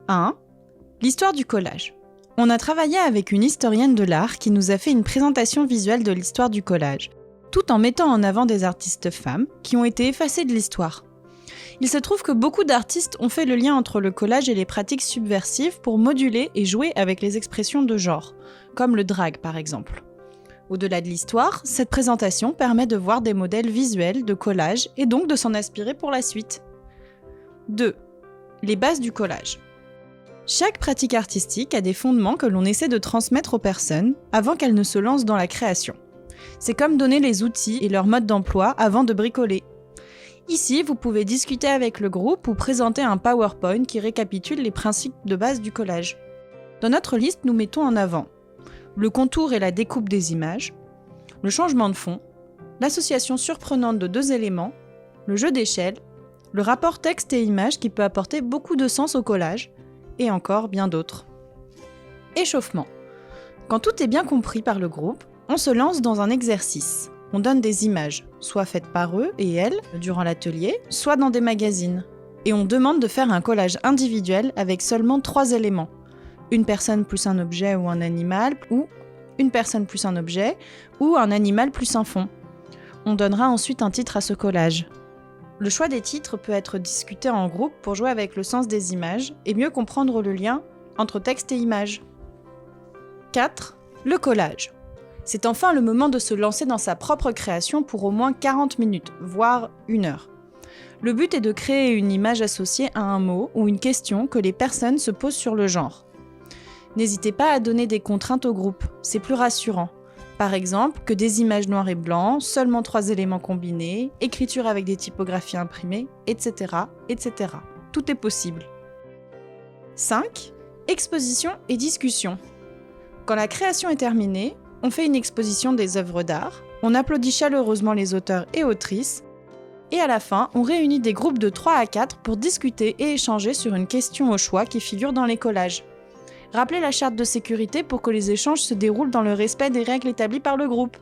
1. L'histoire du collage. On a travaillé avec une historienne de l'art qui nous a fait une présentation visuelle de l'histoire du collage, tout en mettant en avant des artistes femmes qui ont été effacées de l'histoire. Il se trouve que beaucoup d'artistes ont fait le lien entre le collage et les pratiques subversives pour moduler et jouer avec les expressions de genre, comme le drag par exemple. Au-delà de l'histoire, cette présentation permet de voir des modèles visuels de collage et donc de s'en inspirer pour la suite. 2. Les bases du collage. Chaque pratique artistique a des fondements que l'on essaie de transmettre aux personnes avant qu'elles ne se lancent dans la création. C'est comme donner les outils et leur mode d'emploi avant de bricoler. Ici, vous pouvez discuter avec le groupe ou présenter un PowerPoint qui récapitule les principes de base du collage. Dans notre liste, nous mettons en avant le contour et la découpe des images, le changement de fond, l'association surprenante de deux éléments, le jeu d'échelle, le rapport texte et image qui peut apporter beaucoup de sens au collage, et encore bien d'autres. Échauffement. Quand tout est bien compris par le groupe, on se lance dans un exercice. On donne des images, soit faites par eux et elles durant l'atelier, soit dans des magazines. Et on demande de faire un collage individuel avec seulement 3 éléments. Une personne plus un objet ou un animal, ou une personne plus un objet, ou un animal plus un fond. On donnera ensuite un titre à ce collage. Le choix des titres peut être discuté en groupe pour jouer avec le sens des images et mieux comprendre le lien entre texte et image. 4. Le collage. C'est enfin le moment de se lancer dans sa propre création pour au moins 40 minutes, voire 1 heure. Le but est de créer une image associée à un mot ou une question que les personnes se posent sur le genre. N'hésitez pas à donner des contraintes au groupe, c'est plus rassurant. Par exemple, que des images noires et blancs, seulement 3 éléments combinés, écriture avec des typographies imprimées, etc., etc. Tout est possible. 5. Exposition et discussion. Quand la création est terminée, on fait une exposition des œuvres d'art, on applaudit chaleureusement les auteurs et autrices, et à la fin, on réunit des groupes de 3 à 4 pour discuter et échanger sur une question au choix qui figure dans les collages. Rappelez la charte de sécurité pour que les échanges se déroulent dans le respect des règles établies par le groupe.